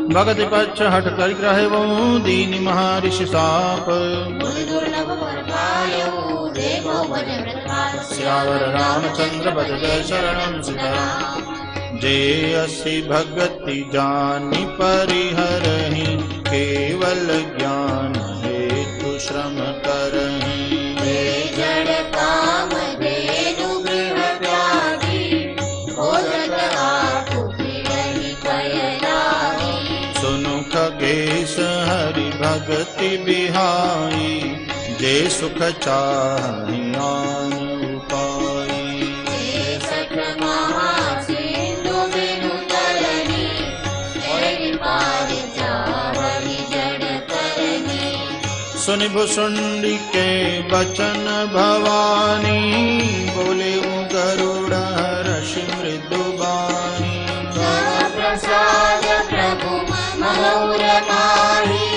भगति पक्ष हट कर ग्रहवो दीन महर्षि साप सियावर रामचंद्र पद जय शरणं सीताराम। जे असि भगति जानि परिहरहि केवल ज्ञान हेतु श्रम करहि। जड़ काम धेनु गृह त्यागी खोजत आपु फिरहि कयलाही। सुनु खगेश हरि भगति बिहाई जे सुख चाहि आन उपाई। सठ महासिंधु बिनु तरनी एहि पार जावहि जड़ करनी। सुनि भुसुंडी के बचन भवानी बोले गरुड़ हर्षि मृदु बानी। प्रसाद प्रभु महौर माही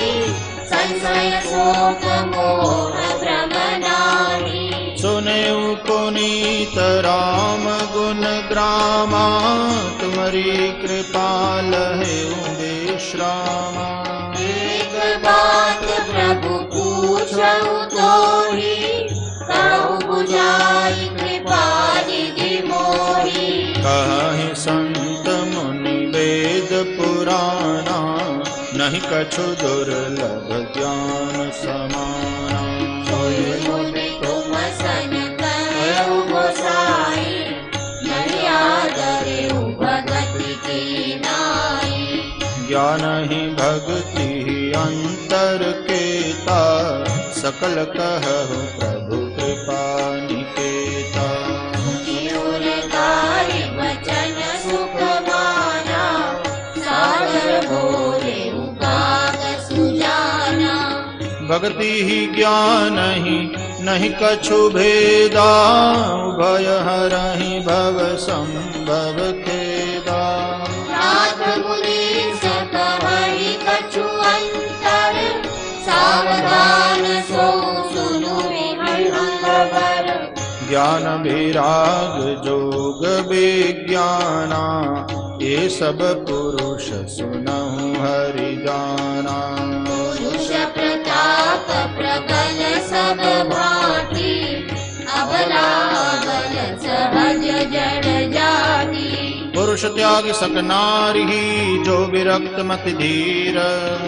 संशय शोक मोह भ्रम नाही। सुने पुनीत राम गुण ग्रामा तुम्हारी कृपा लहे विश्रामा। एक बात प्रभु पूछऊ तोहि कहु बुझाई कृपा निधि मोहि। कहि संत मुनि वेद पुराना नहीं कछु दुर्लभ ज्ञान समाना। मुनि तुम सन कहो गोसाई नहीं आदरेउ भगति की नाई। ज्ञान ही भक्ति ही अंतर केता सकल कहु प्रभु कृपा निकेता। वचन सुख माना सागर बोले उगाग सुजाना। भक्ति ही ज्ञान ही नहीं कछु भेदा भय हरहि भव संभव खेदा। नाथ मुनि सकहि कछु अंतर सावधान सो सुनु विहंगर। ज्ञान विराग जोग विज्ञाना ये सब पुरुष सुनहु हरि जाना। पुरुष प्रताप प्रबल सब भांति अबला बल सहज जड़ जाति। पुरुष त्याग सक नारी जो विरक्त मति धीर।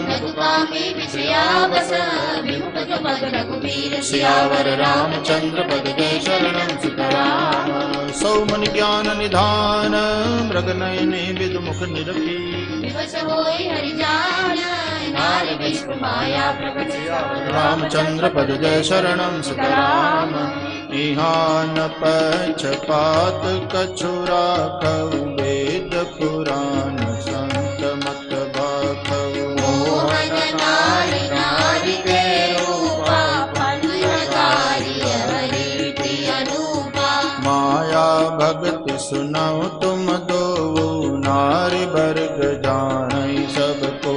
रघुकामी विषयावस विमुख पद रघुवीर। सियावर रामचंद्र पद जय शरणं सीताराम। सौमन ज्ञान निधान मृग नयने विदु मुख निरखी। विवश होई हरि जान नारी विष्णु माया प्रकट। रामचंद्र पद जय शरणं सीताराम। इहाँ न पक्षपात कछु राखऊ वेद पुराण संत मत बाखऊ। मोहन नारी नारी के रूपा फलहारी हरि अनुपा। माया भक्ति सुनाओ तुम दो नारी वर्ग जानई सबको।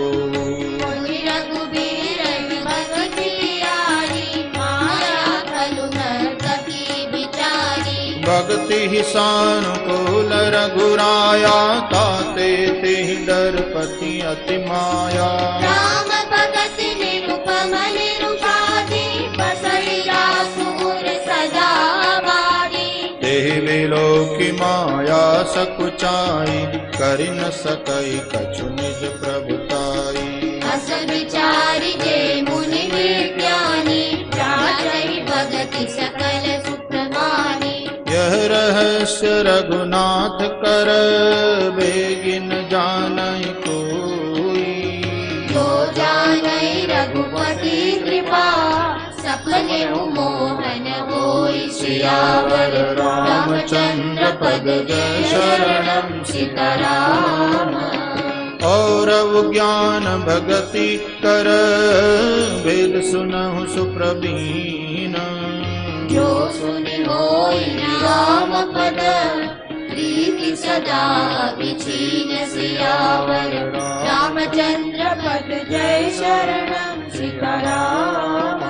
रघुबीर भगति आरी माया खलु नरकति बिचारी। भक्ति ही सानुकूल रघुराया ताते तेहि दरपति अति माया। राम भगत निरुपम निरुपाधि बसई रासुर सदा बारी। तेहि विलोकी माया सकुचाई करि न सकई कछु निज प्रभुताई। अस विचारी जे मुनि विज्ञानी राजहि भगति सकल सुख मानी। यह रहस्य रघुनाथ कर बेगिन जानई कोई। जो जानई रघुपति कृपा सपने मोहन होई। सियावर रामचंद्र पद जय शरणं सीताराम। और ज्ञान भगति कर वेद सुनहु सुप्रवीण। जो सुनि होई राम पद प्रीति सदा विचीन। सियावर रामचंद्र पद जय शरणं सीताराम।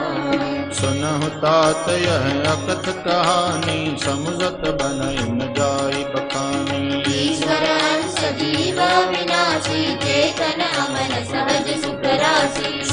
सुनहु तात यह अकथ कहानी समुझत बनई न जाई बखानी। ईश्वर अंश जीव विनाशी चेतन अमन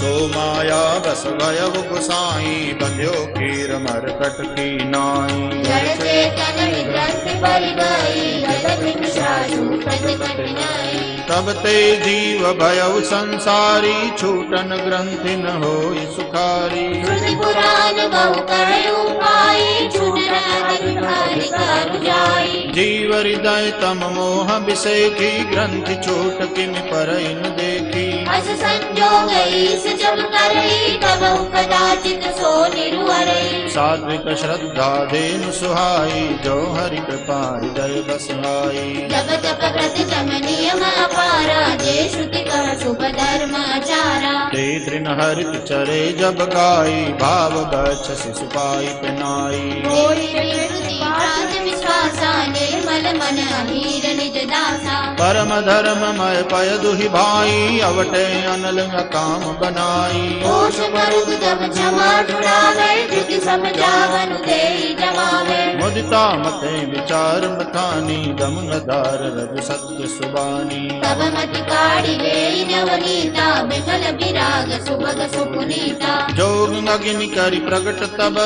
सो माया बस भयउ गुसाई, बंध्यो कीर मरकट की नाई। जड़ चेतन ग्रंथ पर गई, जगत विश्वासु प्रकट कठिनाई। तब ते जीव भयउ संसारी, छूटन ग्रंथि न होई सुखारी। श्रुति पुराण बहु कहु पाई, छूटन अधिकारी जाई। जीव हृदय तम मोह विसेखी, ग्रंथि छूट किमि परई न देखी। अस संजोग ईस जब करई, तब कदाचित सो निरुहरई। सात्विक श्रद्धा धेनु सुहाई, जो हरि कृपा हृदय बस आई। जब तप व्रत जम नियम अपारा, जे श्रुति कह शुभ धर्म आचारा। ते तृण हरित चरे जब गाई, भाव बक्षसि सुपाई पिनाई। होई विकृति प्रात विश्वासा, निर्मल मन अमीर निज दासा। परम धर्ममय पय दुहि भाई, अवटे अनल काम बनाई। दोष मरुग तब क्षमा ढुरावे, धृति समझावन देई जमावे। मुदिता मते विचार मथानी, दम न धार रज सत्य सुबानी। तब मति काढ़ी गई नवनीता, विमल विराग सुभग सुपुनीता। जोग अग्नि करि प्रगट तब,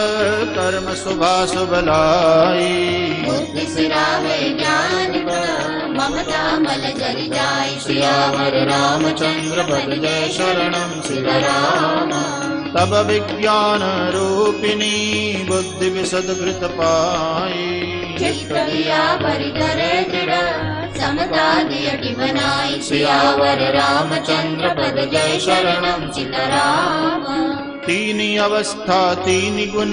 कर्म शुभा शुभ लाई। बुद्धि सिरावे ज्ञान ममता मल जल जाय। सियावर रामचंद्र पद जय शरणं सियाराम। तब विज्ञान रूपिणी, बुद्धि विशद घृत पाई। चित्त दिया परिधरे दृढ़, समता दियटि बनाई। सियावर रामचंद्र पद जय शरणं सीताराम। तीनी अवस्था तीनी गुण,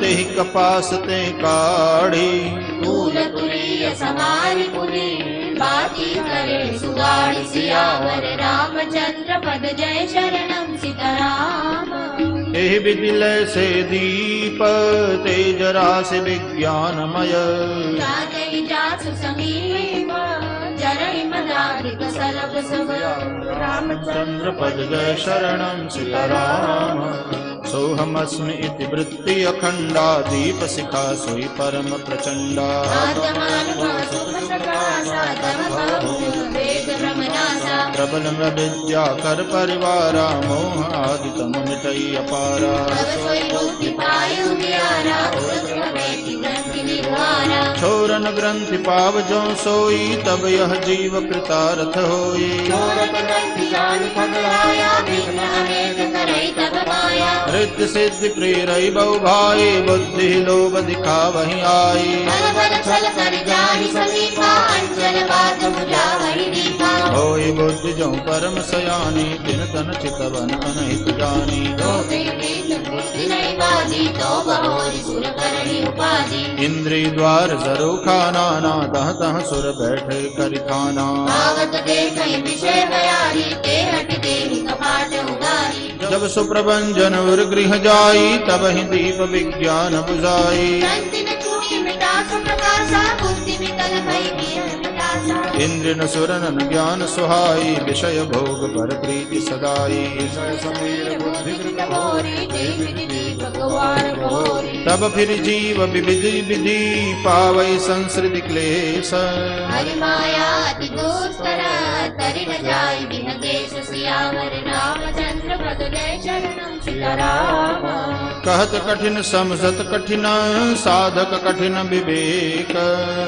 तेहि कपास ते काढ़ी। तूल तुरीय समान पुनि, बाती करे सुगाड़ी। सियावर रामचंद्र पद जय शरणं सीताराम। एहि विधि लय से दीप, तेज रास विज्ञानमय। जातहि जासु समीप, जरहि मदाधिक सलभ सब। रामचंद्र पद जय शरणं सीताराम। सोहमस्मि इति वृत्ति अखंडा, दीप शिखा सोई परम प्रचंडा। आत्मानुभव सुख सकाशा, तम बहु वेद ब्रह्मनासा। प्रबल विद्या कर परिवारा, मोह आदि तम मिटई अपारा। तब सोई बुद्धि पायु ग्यारा, उरत भवेति ग्रंथि निर्वारा। छोरन ग्रंथि पाव जो सोई, तब यह जीव कृतार्थ होई। छोरत ग्रंथि ज्ञान फल आया, विघ्न अनेक करई तब माया। रिद्ध सिद्धि प्रेरई बहु भाई, बुद्धि लोभ दिखावहि आई। बल बल छल कर जाहि समीपा, अंचल बात बुझावहि दीपा। होई बुद्धि जो परम सयानी, तिन तन चितवन अनहित जानी। तो बुद्धि नहीं बाजी, तो बहोरी सुर करहि उपाजी। इंद्रिय द्वार जरूखा नाना, तह तह सुर बैठे करि खाना। भावत देखहि विषय बयारी, ते हट देहि कपाट उगारी। जब सुप्रभंजन उर गृह जाई, तब ही दीप विज्ञान बुझाई। ग्रंथि न छूटी मिटास प्रकाशा, बुद्धि विकल भई गिर मिटासा। इंद्र न सुर न ज्ञान सुहाई, विषय भोग पर प्रीति सदाई। विषय समीर बुद्धि कृत भोरी, ते विधि भगवान भोरी। तब फिर जीव विविधि विधि, पावई संसृति क्लेश। हरि माया अति दुस्तर, तरि न जाय बिन देश। सियावर रामचंद्र पद जय शरणं सीताराम। कहत कठिन समझत कठिन, साधक कठिन विवेक।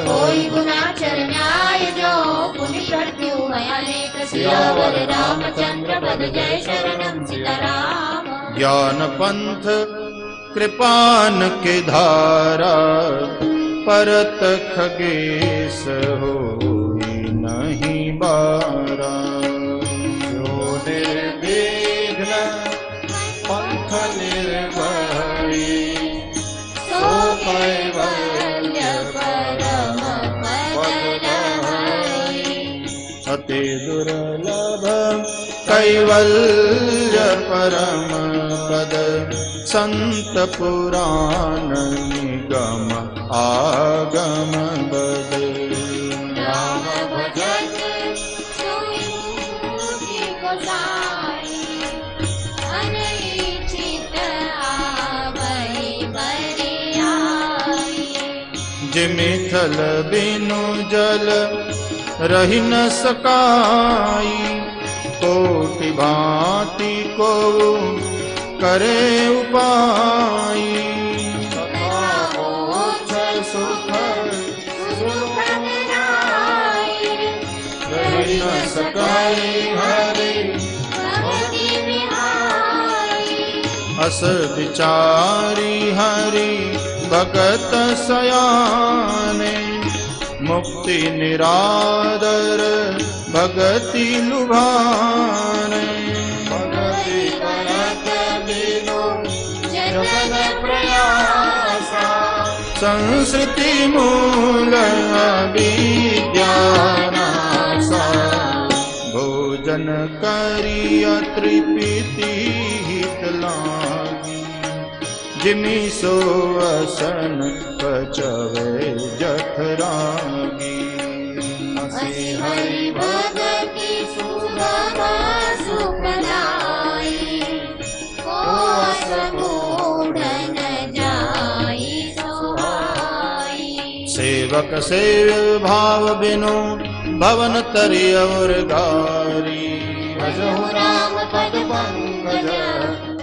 कोई गुनाचर न्याय जो, पुनि मृत्यु अनेक। सियावर रामचंद्र पद जय शरणं सीताराम। ज्ञान पंथ कृपान के धारा, परत खगेश होई नहीं बारा। जो निर्विघ्न पंथ निर्भरी, सो कैवल्य परम पद रही। अति दुर्लभ कैवल्य परम पद, संत पुराण निगम आगम बद। राम भजत सुनि गोसाई, अनैच्छित आवै बरियाई। जिमिथल बिनु जल रहि न सकाई, कोटि भांति को करे उपाय। सुख रही न सकाई हरि अस विचारी हरि भगत सयाने। मुक्ति निरादर भगति लुभाने। भगति करत बिनु जगत प्रयासा। संस्कृति मूल विद्यानासा। भोजन करिय तृप्ति हित लागी। जिमि सो असन पचवे जठरागी। हसी हरि भगति सुगम सुखदाई। को असमूढ़ न जाई सोहाई। सेवक सेव भाव बिनु भवन तरि और गारी। भजहु राम पद पंकज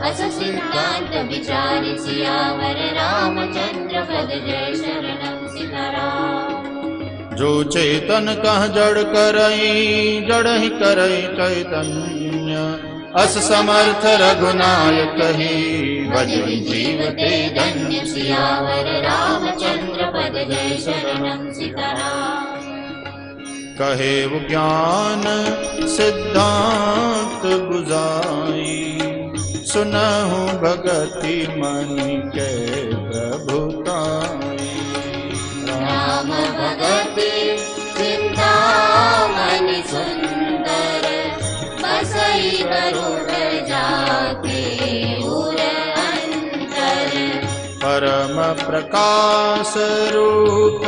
अस सिद्धांत विचार। सियावर रामचंद्र पद जय शरणम सीताराम। जो चेतन कह जड़ करई जड़ ही करई चैतन्य। अस समर्थ रघुनायक ही भजहि जीवते धन्य। सियावर रामचंद्र पद जय शरणम सीताराम। कहे वो ज्ञान सिद्धांत बुझाई। सुनहु भगति मनि के प्रभुताई। राम भगति चिंतामणि सुंदर। बसई गरुड़ जाके उर अंतर। परम प्रकाश रूप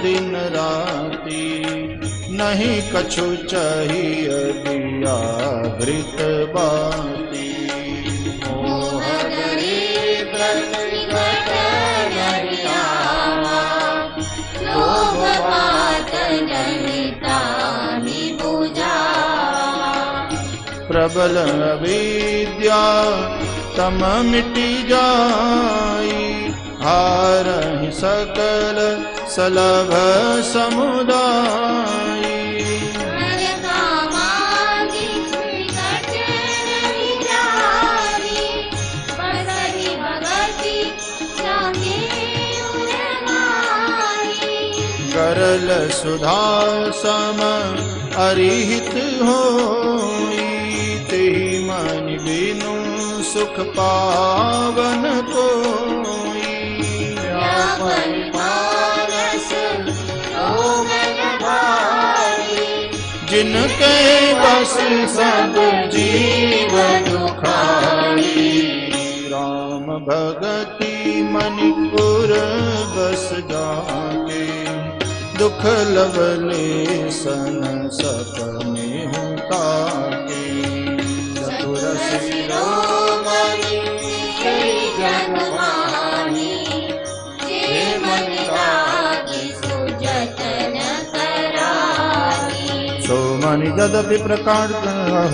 दिन राति। नहीं कछु चाहिए दिया घृत बाती। मोह दरिद्र निकट नहीं आवा। लोभ पात जनिता ही बुझावा। प्रबल विद्या तम मिटी जाई। हारहि सकल सलभ समुदाय। करल सुधा सम अरिहित होई। तेहि मनि बिनु सुख पावन कोई। व्यापन मानस रोगन भारी। जिनके बस सब जीव दुखारी। राम भगति मनि पुर बस जाके। दुख लवले सन सपने होता के। चतुर शिरोमणि तेरी जगमानी। जे मन लागी सो जतन करानी। सो मनि यद्यपि प्रकार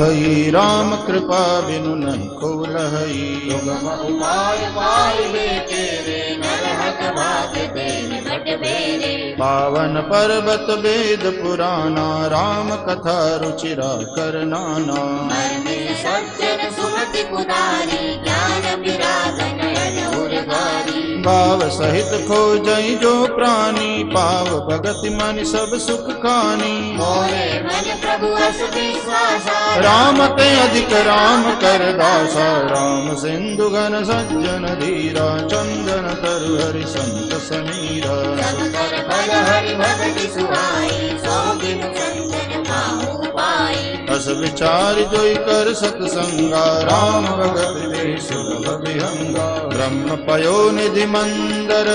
हई। राम कृपा बिनु नहीं खोलहई। दुर्गम उपाय पाइबे तेरे। नरहत भाग देन बट बेरे। पावन पर्वत वेद पुराना। राम कथा रुचिरा कर नाना। मर्मिल सज्जन सुमति पुदारी। ज्ञान विराग नयन उर्गारी। भाव सहित खोजई जो प्राणी। पाव भगति मन सब सुख खानी। मोरे मन प्रभु अस विश्वासा। राम ते अधिक राम कर दासा। राम सिंधु घन सज्जन धीरा। चंदन तरु हरि संत समीरा। सब कर फल हरि भगति सुहाई। सो बिनु चंदन पाहु पाई। अस विचार जोई कर सतसंगा। राम भगत दे सुलभ विहंगा। ब्रह्म पयो निधि मंदर।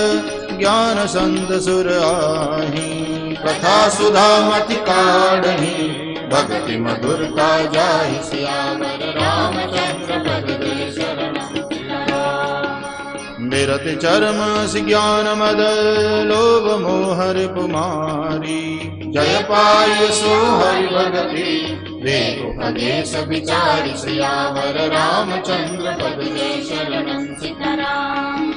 ज्ञान संत सुर आही। कथा सुधा मति काढ़ी। भक्ति मधुरता जाहि। सियावर रामचंद्र पद जय शरणम सीताराम। बिरति चरम ज्ञान मद लोभ मोह रिपु मारी। जय पाय सो हरि भगति देखो खगेश विचारि सियावर रामचंद्र पद के शरणं सीताराम।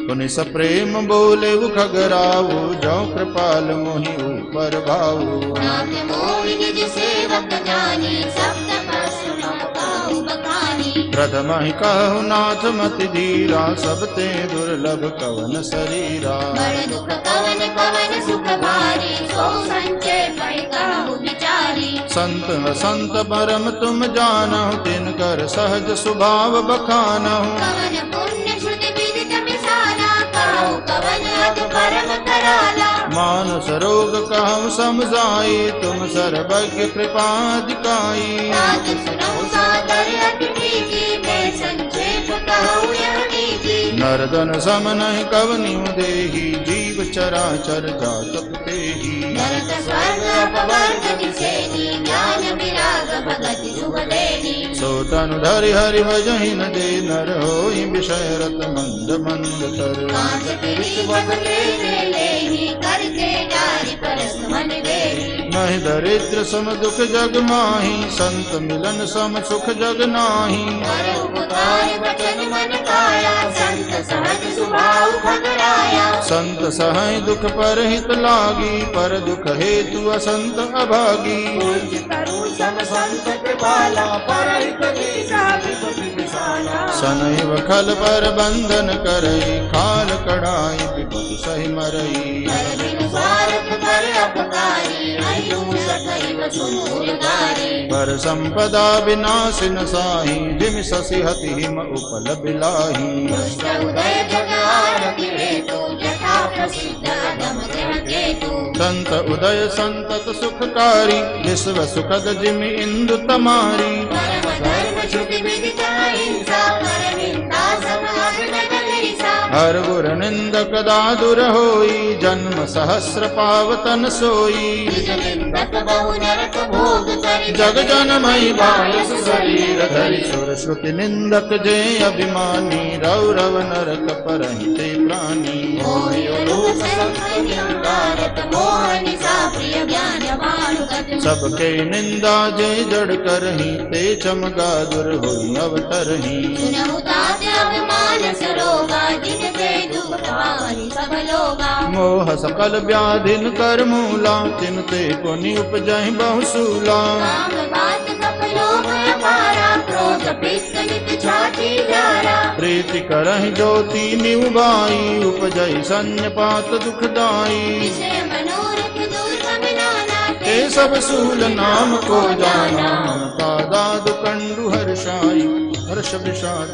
पुनि सप्रेम बोले खगराऊ जो कृपाल मोहि ऊपर भाऊ। नाथ मोहि निज सेवक जानी सप्त प्रश्न कहु बखानी। प्रथम ही कहु नाथ मति धीरा सब ते दुर्लभ कवन शरीरा। बड़ दुख कवन कवन सुख भारी सो संचय पै कहु विचारी। संत संत परम तुम जानहु तिनकर सहज स्वभाव बखानहु। कवन पुण्य श्रुति विदित मिसाला कहु कवन अति परम कराला। मानुष रोग कहु समझाई तुम सर्वज्ञ कृपा दिखाई। नाथ सुनहु सादर अति प्रीति मैं संक्षेप कहु यह नीति। नरदन सम नहीं कवनिउ देहि जीव चराचर जातक तेहि। नरक स्वर्ग अपवर्ग निसेनी ज्ञान विराग भगति शुभ देनी। सो तनु धरि हरि भजहि न दे नर होई विषय रत मंद मंद तर। कांच पीड़ित बदले लेहि करके डारि परस मन देहि। नहीं दरिद्र सम दुख जग माही संत मिलन सम सुख जग नाही। कर उपकार बचन मन काया संत सहज स्वभाव खगराया। संत सहाय दुख पर हित लागी पर दुख हेतु असंत अभागी। पूज करू सब संत कृपाला परहित कीसा विपति विशाला। सनैव खल पर बंधन करई खाल कढ़ाई विपति सही मरई। कर बिनु स्वार्थ कर अपकारी अयुं सदैव सुनुरगारी। पर संपदा विनाशिन साही जिम शशि हति हिम उपल बिलाही। दुष्ट उदय जग आरति हेतु यथा प्रसिद्ध अधम ग्रह केतु। संत उदय संतत सुखकारी विश्व सुखद जिम इंदु तमारी। परम धर्म श्रुति विदित अहिंसा कर निंदा सम अग्न गरीसा। हर गुर निंदक दादुर होई जन्म सहस्र पावतन सोई। निज निंदक बहु नरक भोग करि जग जनमई बायस शरीर धरि। सुर श्रुति निंदक जे अभिमानी रौरव नरक परहिते प्राणी। मोहि उलूस संत निंदारत मोह निसा प्रिय ज्ञान भानुगत। सबके निंदा जे जड़ करही ते चमगा दुर होई अवतरही। सुनहु तात अभिमान सरोगा जिन ते दुख पावनि सब लोगा। मोह सकल व्याधिन कर मूला तिनते पुनि उपजहि बहुसूला। काम बात कप लोभ अपारा क्रोध पित्त नित छाती जारा। प्रीति करहि ज्योति निउबाई उपजहि सन्निपात दुखदाई। विषय मनोरथ दुर्गम नाना ते सब सूल नाम को जाना। ममता दादु कंडु हर्षाई हर्ष विषाद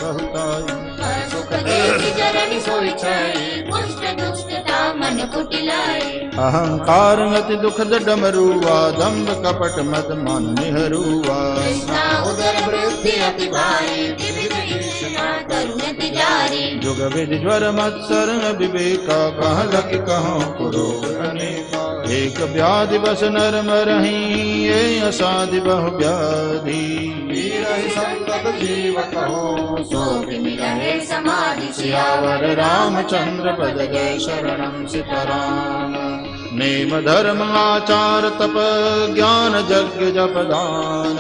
बहुताई। सुख देति जरनि सोई छाई पुष्ट दुष्टता मन कुटिलाई। अहंकार अति दुखद डमरुआ दंभ कपट मद मान निहरुआ। तृष्णा उदर वृद्धि अति भारी विविध तृष्णा करुणति जारी। जुग विधि ज्वर मत्सर विवेका कहलक कहो पुरोग अनेका। एक व्याधि बस नर मरहि ये असाधि बहु व्याधि। संतत जीव कहो सो बिमि रहे समाधि। सियावर रामचंद्र पद जय शरणं सीताराम। नेम धर्म आचार तप ज्ञान यज्ञ जप दान।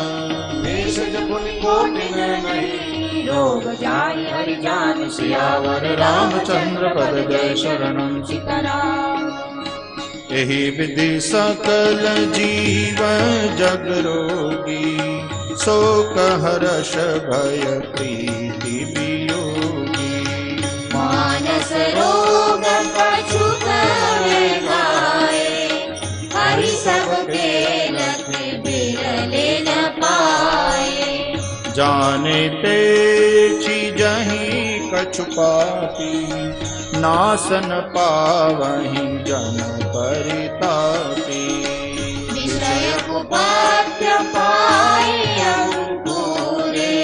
भेषज पुनि कोटि में नहीं रोग जाई हरि जान। सियावर रामचंद्र पद जय शरणं सीताराम। एहि विधि सकल जीव जग रोगी। शोक हर्ष भय प्रीति वियोगी। मानस रोग कछु करे गाए। हरि सब खेलत बिरले न पाए। जाने ते चीजहि कछु पाती नासन पावहि जन परितापी। विषय कुपात्र पाए अंकुरे।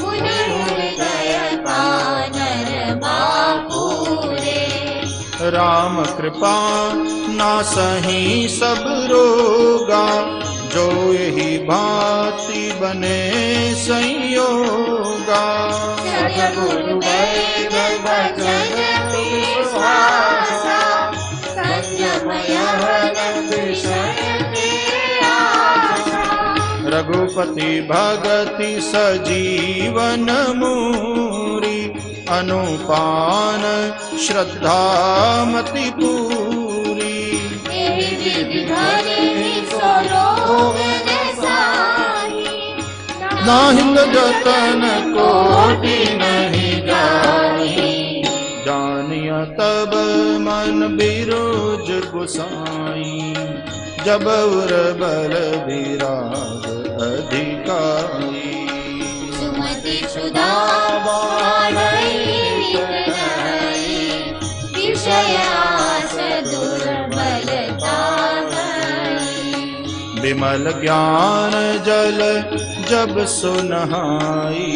मुनि हृदय कानर बापुरे। राम कृपा नासहि सब रोगा। जो यही भांति बने संयोगा। सद्गुरु वैद वचन विश्वासा। संयम यह रघुपति भगति सजीवन मूरी अनुपान श्रद्धामति पूरी नाहिंद जतन कोटि नहीं जानी जानिया तब मन बिरोज गुसाई जब उर बल विराग अधिकारी सुमति सुधा विषयास दुर्बलता विमल ज्ञान जल जब सुनहाई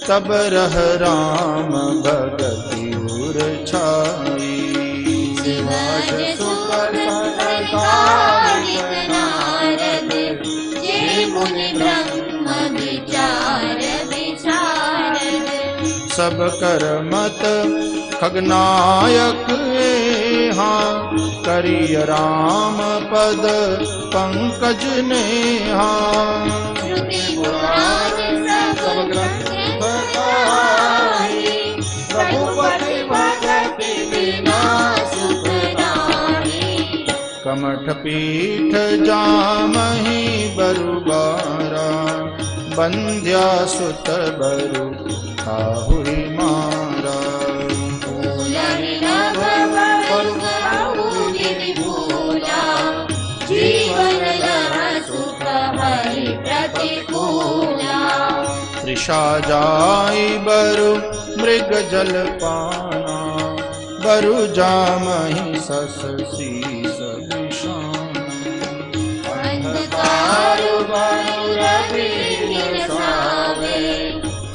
तब रह राम भगति उर छाई मुनि ब्रह्म विचार विशारद सब कर मत खगनायक हाँ करिय राम पद पंकज ने हाँ श्रुति पुराण सब ग्रंथ रघुपति भगति बिना सुख नाहि कमठ पीठ जामहि बरुबारा बंध्या सुत बरु आहुरी मारा जीवन सुख हरि प्रतिकूला तृषा जाई बरु मृग जल पाना बरु जामहि सस शीस अंधकार बरु रवि निरसावे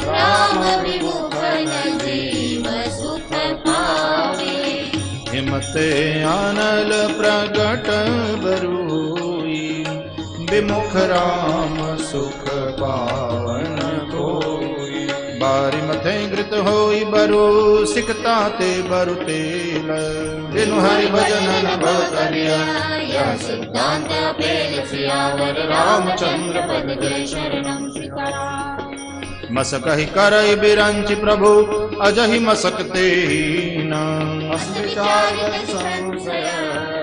राम विमुख न जीव सुख पावे हिमते आनल प्रगट बरुई विमुख राम सुख पावन होई बारी मथे घृत होई बरु सिकता ते बरु तेल बिनु हरि भजन न भव करिया यह सिद्धांत पेल सियावर रामचंद्र पद जय शरणम सीताराम मसकहि करई बिरंचि प्रभु अजहि मसकते न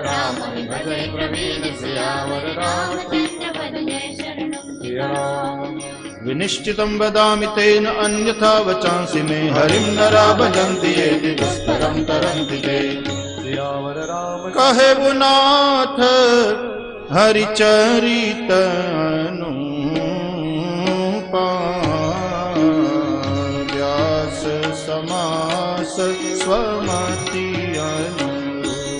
राम भजय प्रवीण सियावर रामचंद्र पद जय शरणम सीताराम विनिश्चितं वदामि तेन अन्यथा वचांसि मे हरिं नरा भजन्ति ये दुष्करं तरन्ति ते सियावर राम कहे बुनाथ हरिचरित अनुपा व्यास समास स्वमति अनुरूपा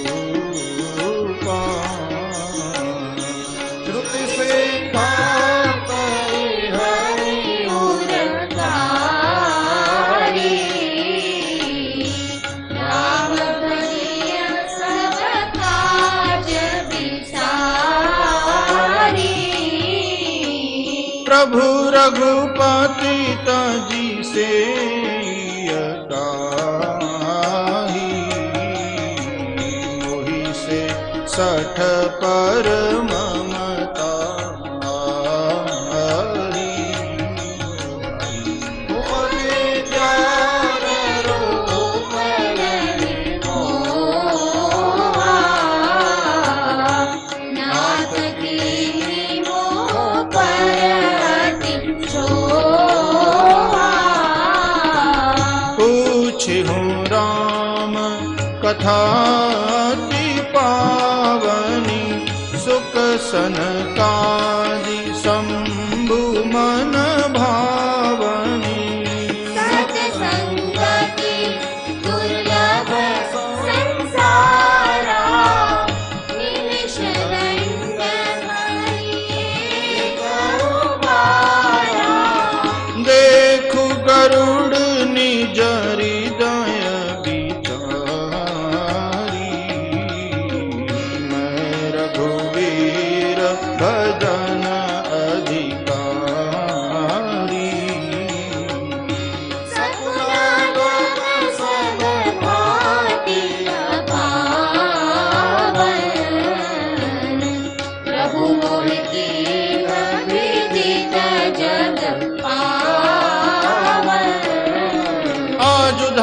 श्रुति से प्रभु रघुपति तजी से मोहि से सठ पर ममता कथाति पावनी सुख सनकादि शंभु मन भावनी सत्संगति दुर्लभ संसारा निमिष दंड करुबारा देखु गरुड़ निज हृदय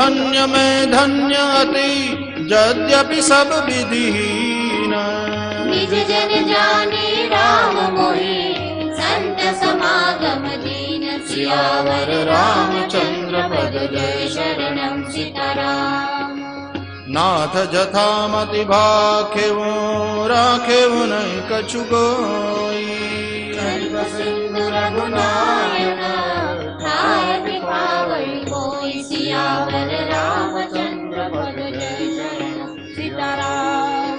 धन्य में धन्य अति यद्यपि सब विधिहीन। निज जन जाने राम मोहि संत समागम दीन। सियावर रामचंद्र पद जय शरणम सीताराम। नाथ जथामति भाखेवो राखेवो नहीं कछु गोई। सिंधु रघुनायक ठाय कृपावै कोई। सियावर रामचंद्र पद जय शरणम सीताराम।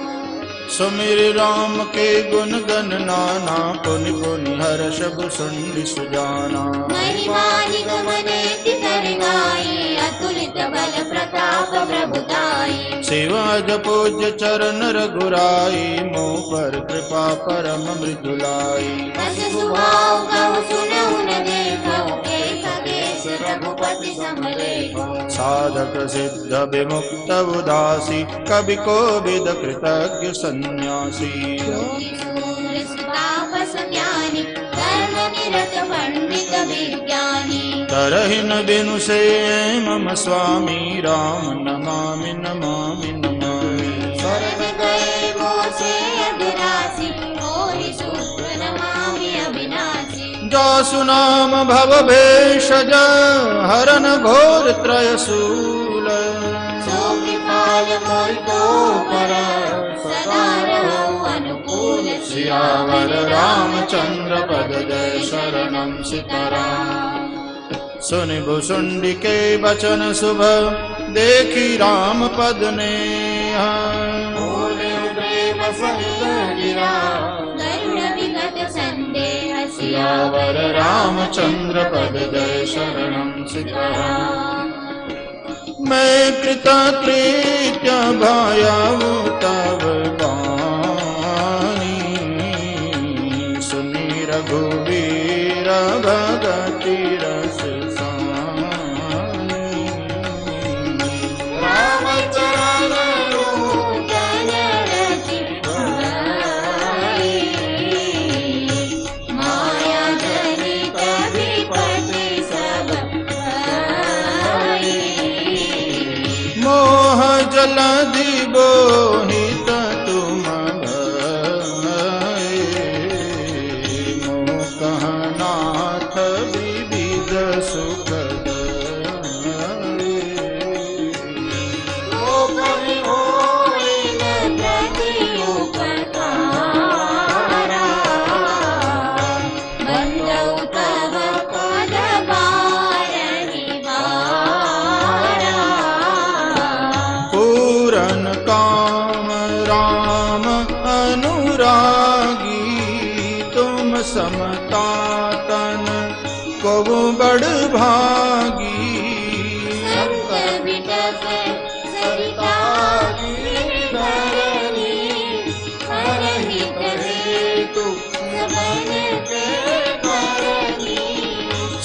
सुमिर राम के गुण गण नाना पुनि पुनि हर्ष भुसुंडि सुजाना। महिमा निगम नेति कर गाई अतुलित बल प्रताप प्रभुताई। शिवाज पूज्य चरण रघुराई मोह पर कृपा परम मृदुलाई। बस सुभाव कहु सुनहु न देखहु केत देश रघुपति समलेखु। साधक सिद्ध विमुक्त उदासी कवि कोविद कृतज्ञ सन्यासी। योगी सूर सुतापस ज्ञानी धर्म निरत पंडित विज्ञानी। तरहिन बिनु से मम स्वामी राम नमामि नमामि नमामि। स्वर्ग गए मोसे अभिलाषी मोहि सूत्र नमामि अविनाशी। जासु नाम भव भेषज हरन घोर त्रयशूल। सो कृपाल मोहि तो पर सदा रहो अनुकूल। सियावर रामचंद्र पद जय शरणम सीताराम। सुनि भुसुंडि के बचन शुभ देखी राम पद नेह। प्रेम सहित गिरा गरुड़ विगत संदेह। सियावर रामचंद्र पद जय शरणम सीताराम। मैं कृतकृत्य भयावु तव बानी। सुनि रघुवीर भगति रस सानी। रामचरण नूतन रचि भाई। माया जनित विपत्ति सब भाई। मोह जलधि बोहित तुम भय। मोह कहनाथ विविध सुख दय। कवि होई न प्रति उपकारा। बंदौ तव पद बारहि बारा। पूरन काम राम अनुरागी। तुम समतातन को बड़ भागी। संत बिटप सरिता गिरधरणी। हरहित हेतु सबन के करणी।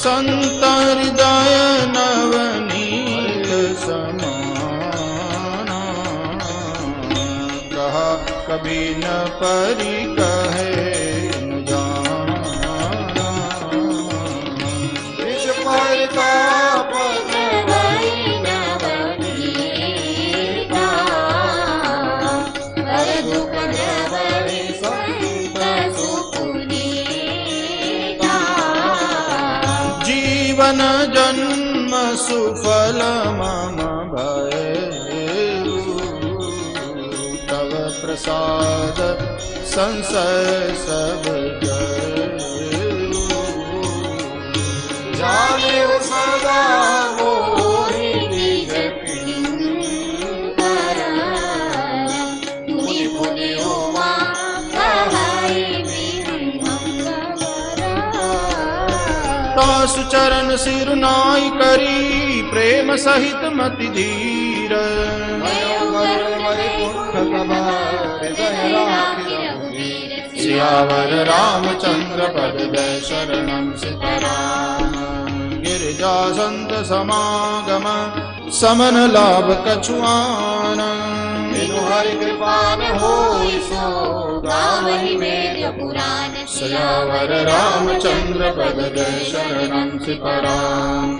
संत हृदय नवनीत समाना। कहा कभी न परि कहे न जाना। विष परिताप जवै नवनीता। पर दुख जवै संत सुपुनीता। जीवन जन्म सुफल मम भयउ। तव प्रसाद संशय सब गयउ। जानेउ सदा मोहि निज किंकर। मुनि पुनि उमा कहै विहंगवर। तासु चरण सिर नाई करी प्रेम सहित मति धीर। सियावर रामचंद्र पद जय शरणम सीताराम। गिरिजा संत समागम समन लाभ कछुआन। बिनु हरि कृपा न होई सो गावहि वेद पुराण। सियावर रामचंद्र पद जय शरणम सीताराम।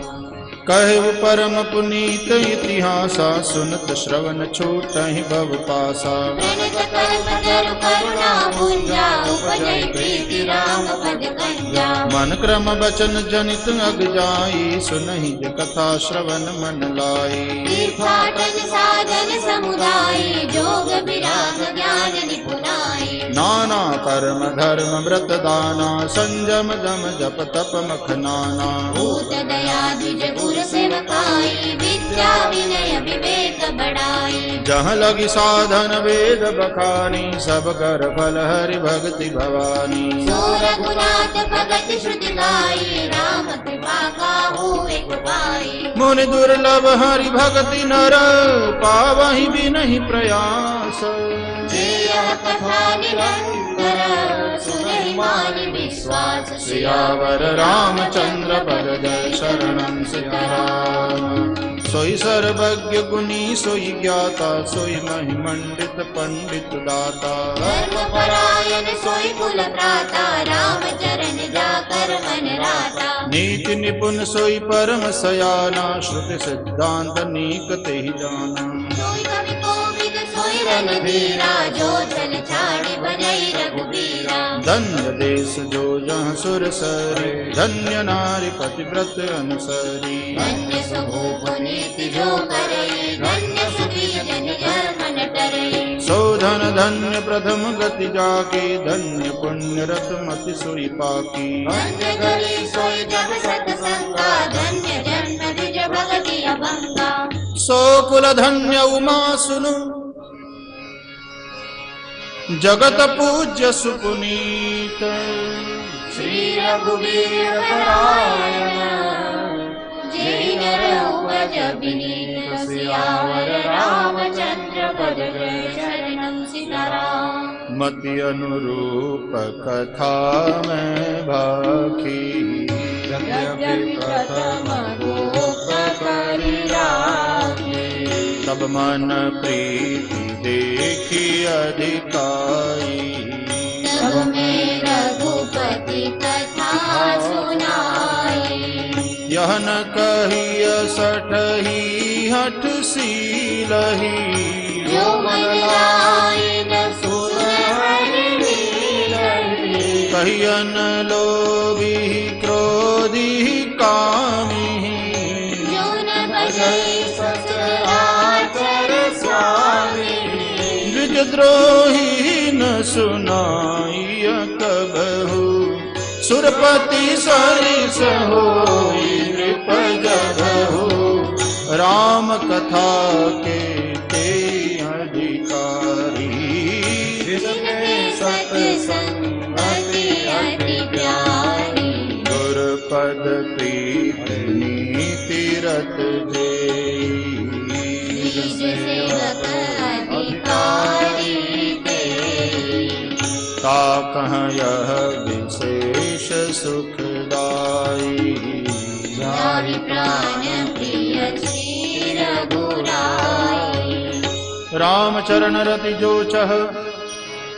कहु परम पुनीत इतिहासा सुनत श्रवण छूटहि भव पासा प्रणत कर्म तरु करुणा पुंजा उपजय प्रीति राम पद कंजा मन क्रम बचन जनित अग जाई सुनहि जे कथा श्रवण मन लाई तीर्थाटन साधन समुदाय जोग विराग ज्ञान निपुनाय नाना कर्म धर्म व्रत दाना संजम दम जप तप मखनाना भूत दया द्विज गुर सेवकाई विद्या विनय विवेक बढ़ाई जहाँ लगी साधन वेद बखानी सब कर फल हरि भक्ति भवानी सो रघुनाथ भगत श्रुति गाई राम कृपा काहू एक पाई मुनि दुर्लभ हरि भक्ति नर पावहि बिनहि प्रयास जे यह कथा निरंतर सुनहि मानि विश्वास सियावर रामचंद्र पद जय शरणं सियाराम सोई सर्वज्ञ गुणी सोई ज्ञाता सोई महिमंडित पंडित दाता धर्म परायण सोई कुल भ्राता राम चरण जाकर मन राता नीति निपुण सोई परम सयाना श्रुति सिद्धांत नीक ते ही जाना सोई कवि कोविद सोई रणधीरा जो जल छाड़े भजई रघुबीरा धन्य देश जो जहाँ सुर सरे धन्य नारी पतिव्रत अनुसरी धन्य सुभूप नीति जो करई धन्य सुखी जन धर्म न टरई सो धन धन्य प्रथम गति जाके धन्य पुण्य रत मति सोई पाकी धन्य गरी सोई जग सत्संगा धन्य जन्म द्विज भगति अभंगा सो कुल धन्य उमा सुनु जगत पूज्य सुपुनीत श्री रघुवीर परायण जय नर उपज विनीत सियावर रामचंद्र पद जय शरणं सीताराम मति अनुरूप कथा में भाखी यद्यपि प्रथम रूप करि राखी तब मन प्रीति देखी अधिकाई तब में रघुपति कथा सुनाई यह न कहिय सठही हठ सीलही जो मन लाए न सुन हरि लीलहि कहियन लोभी क्रोधी कामी जो न भजई सचराचर स्वामी द्रोही न सुनाई कबहु सुरपति सरिस होई नृप जगहु राम कथा के ते अधिकारी जिनके सत्संगति अति प्यारी गुरपद प्रीत नीति रत देई निज सेवक अधिकारी ता कह यह विशेष सुखदाई जाहि प्राण प्रिय श्री रघुराई रामचरण रति जो चह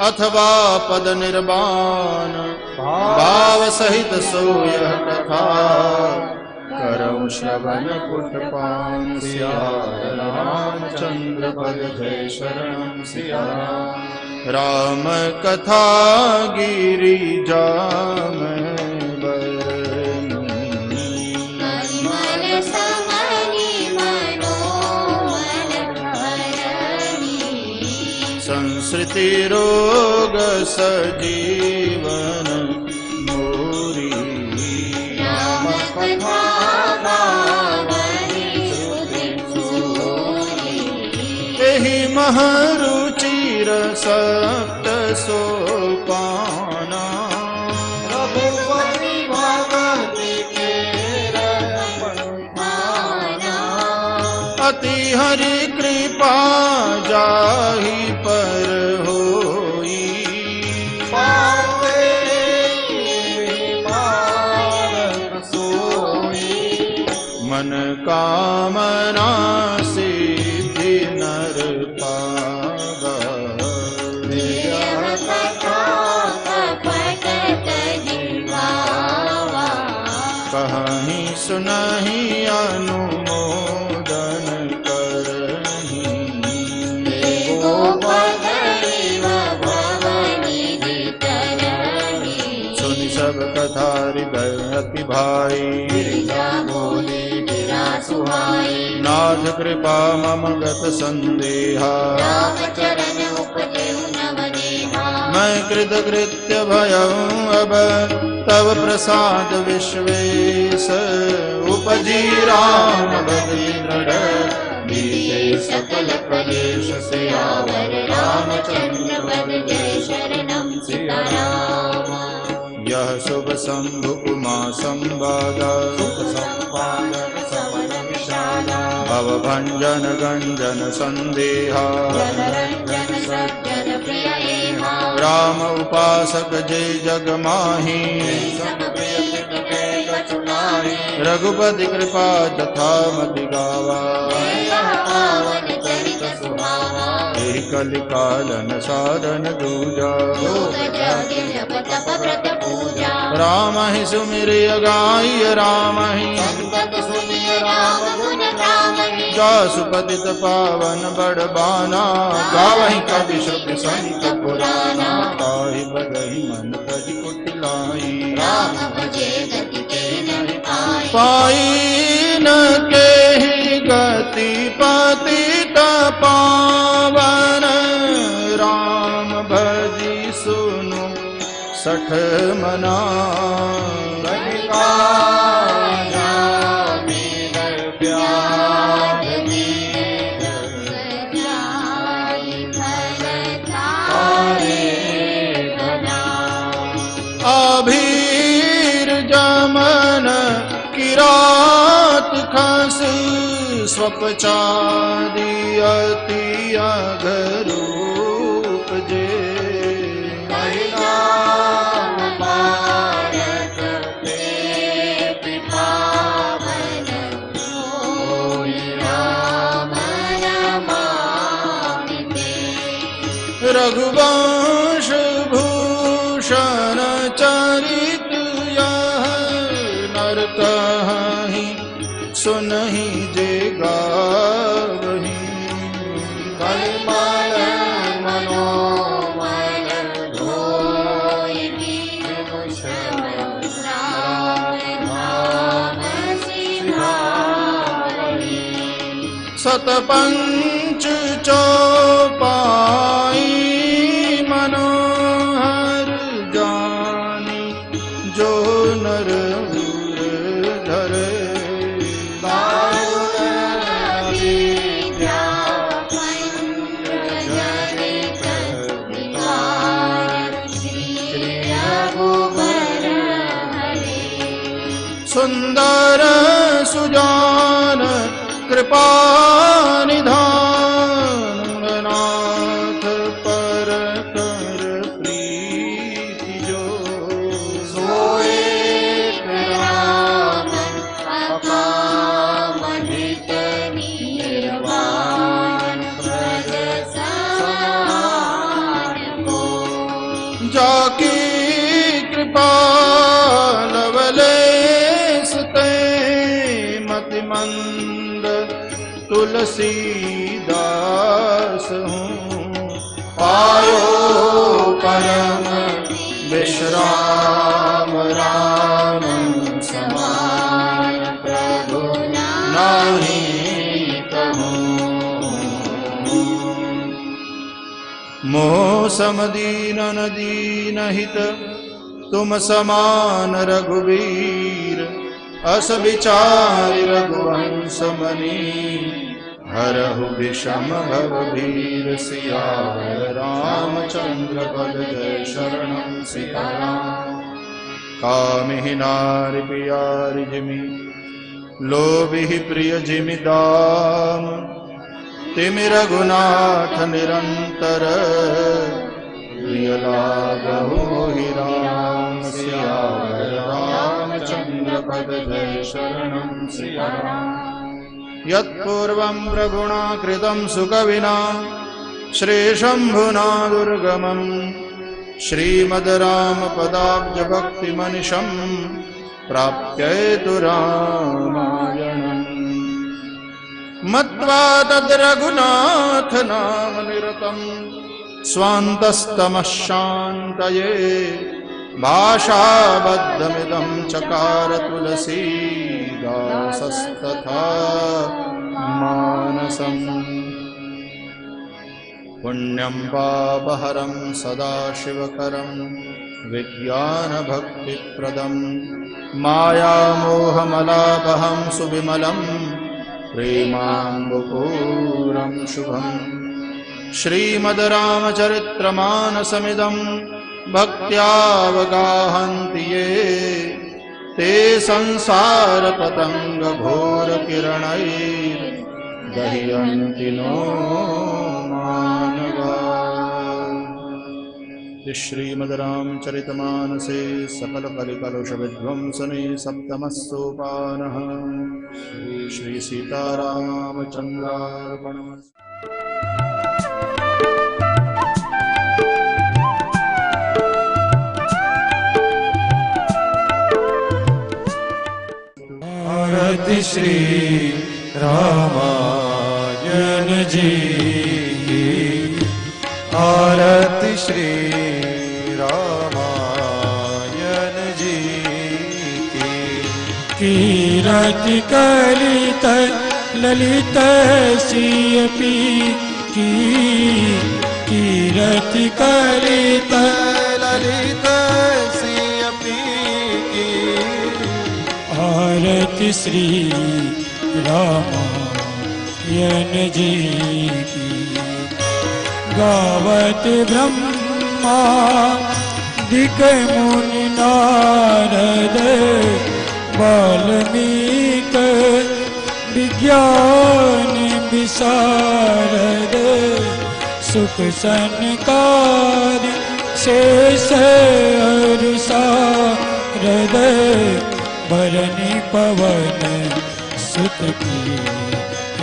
अथवा पद निर्वाण भाव सहित सोय कथा करौ श्रवण पुटपान सियावर रामचंद्र पद जय शरणं सियाराम राम कथा गिरिजा में बरनी परिमल समनि मनोमल भरणी संस्कृति रोग सजीवन मोरी राम कथा गावनि सुधि एहि महरुचिर सप्त सोपाना रघुपति भगति के माना अति हरि कृपा जाहि पर होई मन कामना सिद्धि नर पावा कहीं सुनहि अनुमोदन करहि। सुनि सब कथा हृदय अति भाई, नाथ कृपा मम गत संदेहा। मैं कृतकृत्य भयऊँ अब तव प्रसाद विश्वेश। उपजी राम भक्ति दृढ़, बीते सकल प्रदेश सियावर रामचंद्र पद जय शरणम सीताराम। यह शुभ शंभु उमा संवादा, भव भंजन गंजन संदेहा। राम उपासक जय जग माही, रघुपति कृपा तथा मति गावा। कलिकालन साधन दूजा, राम ही सुमिरिय गाय राम ही। जासुपतित पावन बड़बाना, गावहि कवि शुभ संत पुराना। ताहि बदहि मन तजि कुटिलाई, राम भजे गति के नहीं पाई। न केहि गति पतित पावन, राम भजी सुनु सठ मना। अभीर जमन किरात खस, स्वपचादी अति अघरूप जे। रघुवंश भूषण चरित यह, नर कहि सुनहि जे गावहि। कलिमल मनोमल धोय विमुष राम सिधावहि। शतपंच चौपाई मनोहर जानी, जो नर धरे। सुंदर सुजान कृपा निधान, नाथ पर कर प्रीति जो। सोए राम अकाम हित निर्वाण, ब्रज समान को। जाकी कृपा लवलेश ते, मति मंद तुलसीदास हूँ। पायो परम विश्राम, राम समान प्रभु नाही कहूँ। मोह समदीन दीन हित, तुम समान रघुवीर। अस विचार रघुवंश मनी, हरहु विषम भव भीर। सियावर रामचंद्र पद जय शरणम सीताराम। कामिहि नारि प्यारि जिमि, लोभिहि प्रिय जिमि दाम। तिमि रघुनाथ निरंतर, प्रिय लागहु मोहि राम। सियावर रामचंद्र पद जय शरणम सीताराम। यत्पूर्वं प्रभुना कृतं सुकविना, श्रीशम्भुना दुर्गमं। श्रीमद् रामपदाब्ज भक्तिमनिशं, प्राप्येतु रामायणम् मत्वा तद्रघुनाथ नाम निरतम् स्वान्तस्तमः शान्तये भाषाबद्धमिदं चकार तुलसीदासस्तथा मानसम् पुण्यं पापहरं सदाशिवकरं विज्ञानभक्तिप्रदं मायामोहमलापहं सुविमलं प्रेमाम्बुपूरं शुभम् श्रीमद्रामचरित्रमानसमिदं भक्त्यावगाहन्ति ये ते संसारपतङ्गघोरकिरणैर्दह्यन्ति नो मानवा। श्रीमद्रामचरितमानसे सकलकलिकलुषविध्वंसने सप्तमः सोपानः। श्री सीतारामचन्द्रार्पणमस्तु। आरती श्री रामायण जी की, आरती श्री रामायण जी की। कीरति कलित ललित सियपी की, कीरति कलित ललित सियपी की। आरती श्री रामायण जी की। गावत ब्रह्मादिक मुनि नारद वाल्मीक विज्ञान विशारद सुख सनकार शेष अरु सारद भरणी पवन सुत की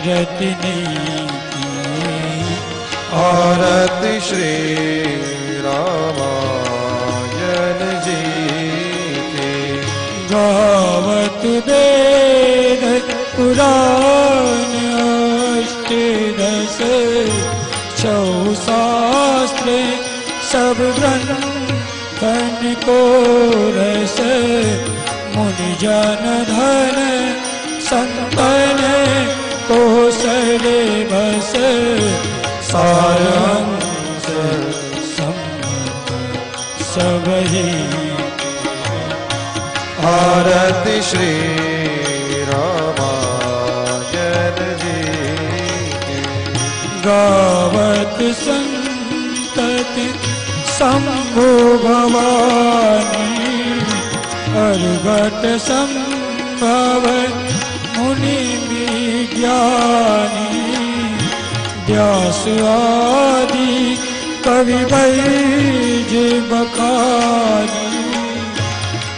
रत्नी की। आरती श्री रामायण जी की। गावत वेद पुराण अष्टदश छौ शास्त्र सब ग्रंथन को रस मुनि जन धन संतन कोसले बस सारंस सम्मत सबही। आरती श्री रामायण जी की। गावत संतति शंभु भवानी अर्घट संभव मुनि विज्ञानी। व्यास आदि कवि बैज बखानी।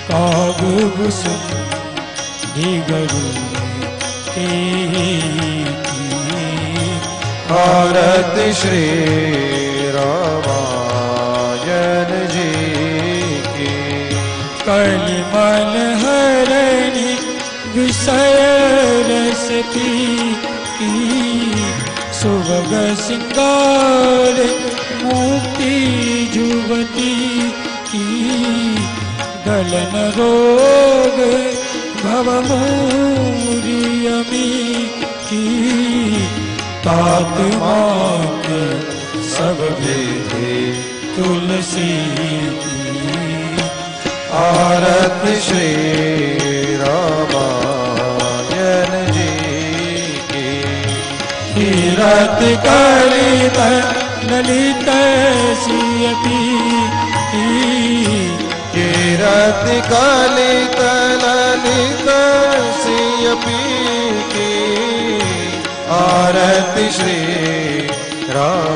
कागभूषण दिगरु की। आरती श्री रामायण जी की। कलिमल हरणी विषय रस की। सुभग सिंगार मुक्ति जुवती की। गलन रोग भवमूरियमी की। तात मात सब भेदे तुलसी की। आरती श्री रामायण जी की। कीरति कलित ललित सियपी की। कीरति कलित ललित सियपी की। आरती श्री राम